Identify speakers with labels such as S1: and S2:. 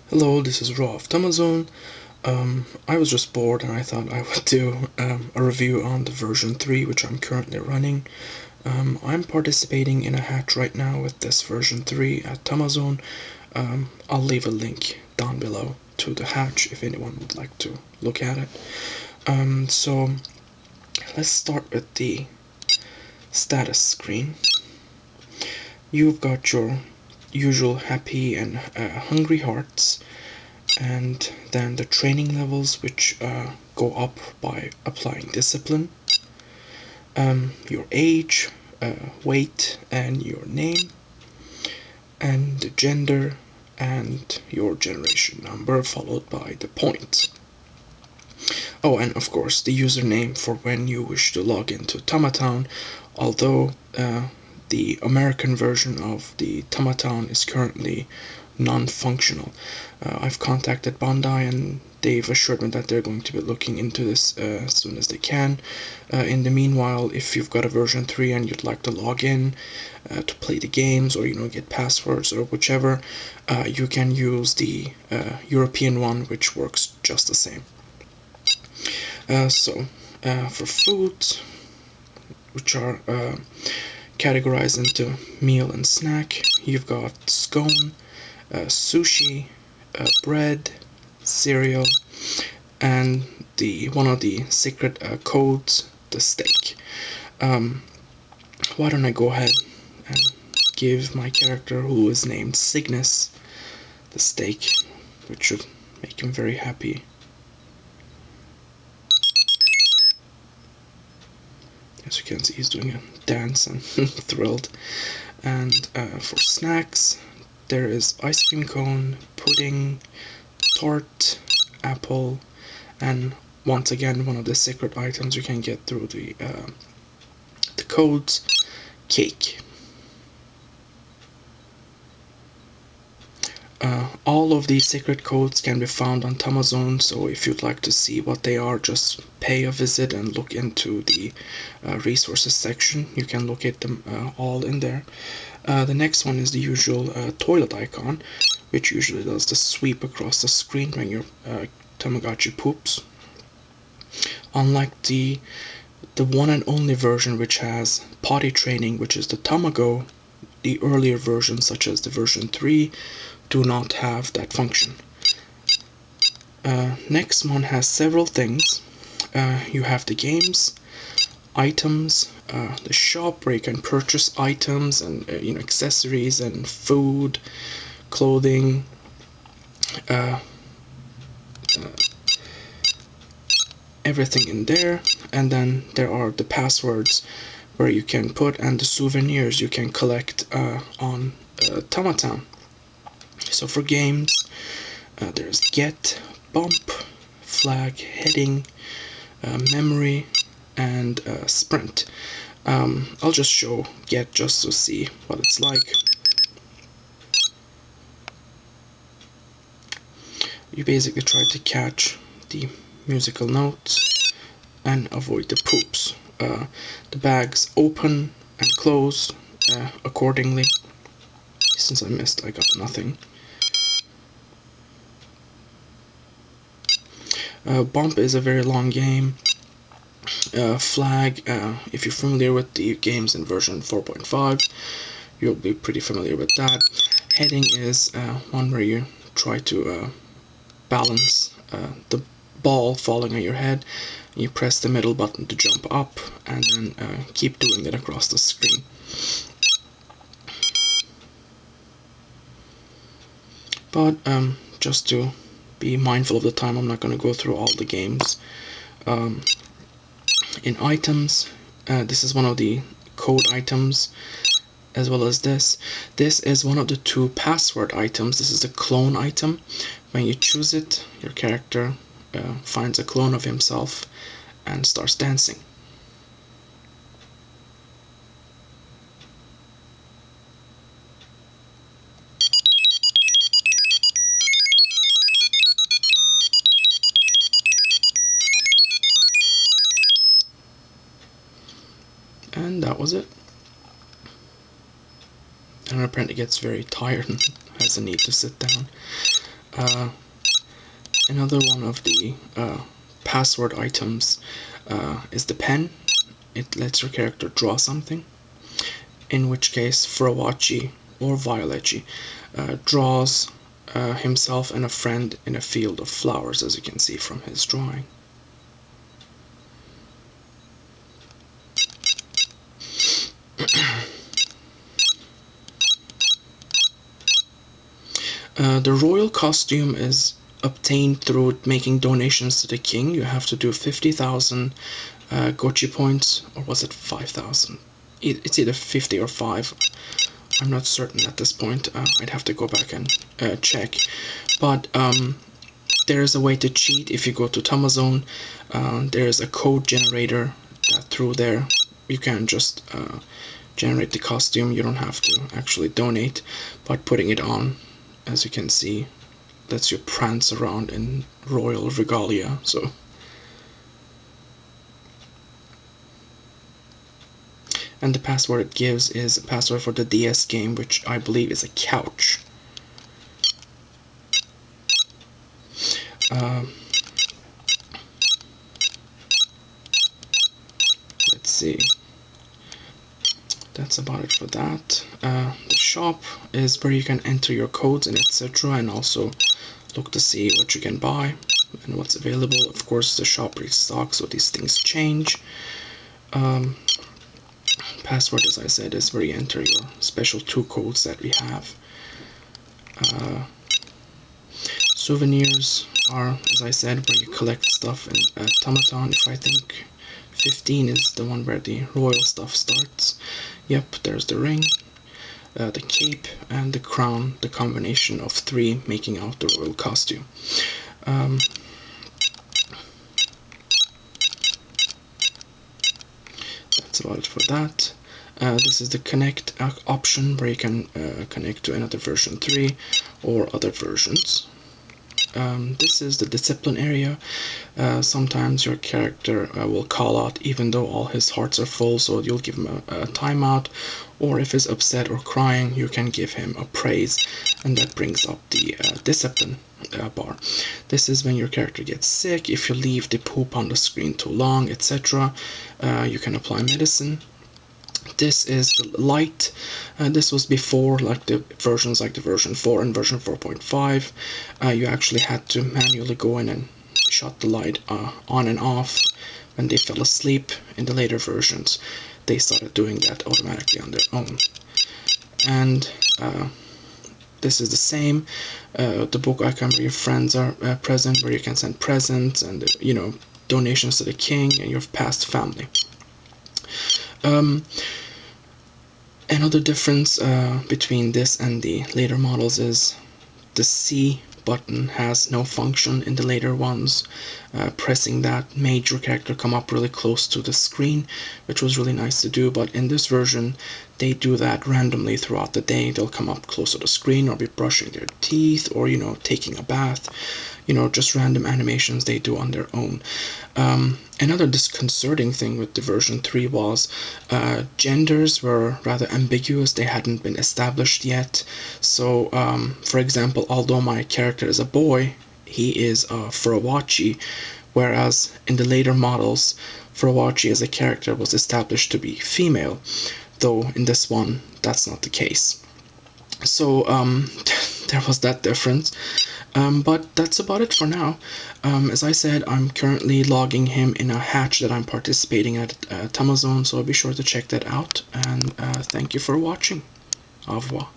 S1: Hello, this is Raw of Tamazone. I was just bored and I thought I would do a review on the version 3 which I'm currently running. I'm participating in a hatch right now with this version 3 at Tamazone. I'll leave a link down below to the hatch if anyone would like to look at it. So let's start with the status screen. You've got your usual happy and hungry hearts, and then the training levels, which go up by applying discipline, your age, weight, and your name, and the gender, and your generation number, followed by the points. Oh, and of course the username for when you wish to log into Tamatown, although the American version of the Tamatown is currently non-functional. I've contacted Bandai and they've assured me that they're going to be looking into this as soon as they can. In the meanwhile, if you've got a version 3 and you'd like to log in to play the games, or get passwords or whichever, you can use the European one, which works just the same. For foods, which are categorized into meal and snack, you've got scone, sushi, bread, cereal, and one of the secret codes, the steak. Why don't I go ahead and give my character, who is named Cygnus, the steak, which should make him very happy. As you can see, he's doing a dance and thrilled. And for snacks, there is ice cream cone, pudding, tart, apple, and once again, one of the secret items you can get through the codes, cake. All of these secret codes can be found on Tamazone, so if you'd like to see what they are, just pay a visit and look into the resources section. You can locate them all in there. The next one is the usual toilet icon, which usually does the sweep across the screen when your Tamagotchi poops. Unlike the one and only version which has potty training, which is the Tamago, the earlier versions, such as the version 3, do not have that function. Next one has several things. You have the games, items, the shop where you can purchase items and accessories and food, clothing, everything in there. And then there are the passwords where you can put, and the souvenirs you can collect on Tamatown. So for games, there's get, bump, flag, heading, memory, and sprint. I'll just show get just to see what it's like. You basically try to catch the musical notes and avoid the poops. The bags open and close accordingly. Since I missed, I got nothing. Bump is a very long game. Flag, if you're familiar with the games in version 4.5, you'll be pretty familiar with that. Heading is one where you try to balance the ball falling on your head. You press the middle button to jump up, and then keep doing it across the screen. But just to be mindful of the time, I'm not going to go through all the games. In items, this is one of the code items, as well as this. This is one of the two password items. This is the clone item. When you choose it, your character finds a clone of himself and starts dancing. And that was it. And apparently gets very tired and has a need to sit down. Another one of the password items is the pen. It lets your character draw something, in which case Furuwachi or Violechi draws himself and a friend in a field of flowers, as you can see from his drawing. The royal costume is obtained through making donations to the king. You have to do 50,000 Gochi points, or was it 5,000? It's either 50 or 5. I'm not certain at this point. I'd have to go back and check. But there is a way to cheat if you go to Tamazone. There is a code generator that through there you can just generate the costume. You don't have to actually donate, but putting it on, as you can see, lets you prance around in royal regalia. So and the password it gives is a password for the DS game, which I believe is a couch. Let's see. That's about it for that. The shop is where you can enter your codes and etc. and also look to see what you can buy and what's available. Of course, the shop restocks, so these things change. Password, as I said, is where you enter your special 2 codes that we have. Souvenirs are, as I said, where you collect stuff in Tamaton. If I think 15 is the one where the royal stuff starts. Yep, there's the ring, the cape, and the crown, the combination of 3 making out the royal costume. That's about it for that. This is the connect option where you can connect to another version 3 or other versions. This is the discipline area. Sometimes your character will call out even though all his hearts are full, so you'll give him a timeout, or if he's upset or crying, you can give him a praise, and that brings up the discipline bar. This is when your character gets sick, if you leave the poop on the screen too long, etc. You can apply medicine. This is the light. This was before like the versions like the version 4 and version 4.5. You actually had to manually go in and shut the light on and off when they fell asleep. In the later versions, they started doing that automatically on their own. And this is the same. The book icon where your friends are present, where you can send presents and donations to the king and your past family. Another difference between this and the later models is the C button has no function in the later ones. Pressing that made your character come up really close to the screen, which was really nice to do, but in this version they do that randomly throughout the day. They'll come up close to the screen or be brushing their teeth or taking a bath, just random animations they do on their own. Another disconcerting thing with the version 3 was genders were rather ambiguous. They hadn't been established yet. So for example, although my character is a boy, he is a Furuwachi, whereas in the later models Furuwachi as a character was established to be female, though in this one that's not the case. So there was that difference. But that's about it for now. As I said, I'm currently logging him in a hatch that I'm participating at Tamazone, so be sure to check that out. And thank you for watching. Au revoir.